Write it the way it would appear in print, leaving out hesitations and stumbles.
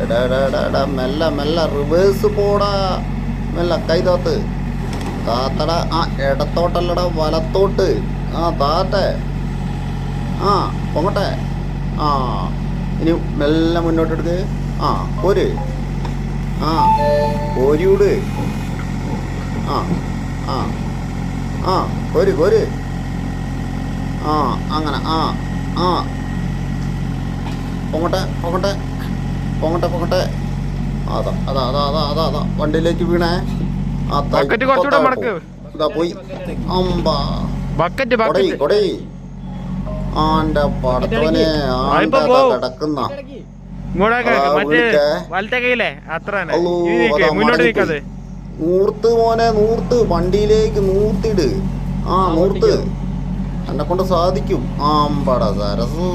എടാ എടാ എടാ എടാ മെല്ലെ മെല്ലെ റിവേഴ്സ് പോടാ. മെല്ലെ കൈതാത്ത് താത്തട. ആ ഇടത്തോട്ടല്ലടാ വലത്തോട്ട്. ആ താത്തെ. ആ പൊങ്ങട്ടെ. ആ ഇനി മെല്ലെ മുന്നോട്ടെടുക്ക്. ആ പോര്. ആ കോരിയൂട്. ആ ആ ആ കോര് കോര്. ആ അങ്ങനെ. ആ ആ പൊങ്ങട്ടെ പൊങ്ങട്ടെ പൊങ്ങട്ടെ പൊങ്ങട്ടെ. അതാ അതാ അതാ അതാ അതാ അതാ വണ്ടിയിലേക്ക് വീണേ. ആ ഇതാ പോയി. അമ്പാ കൊടയി കൊടയി. ആന്റെ പടത്തോനെ ആണ്ടാ കിടക്കുന്ന. നൂർത്ത് മോനെ നൂർത്ത്. വണ്ടിയിലേക്ക് നൂർത്തിട്. ആ നൂർത്ത്. എന്നെ കൊണ്ട് സാധിക്കും. ആമ്പട സരസു.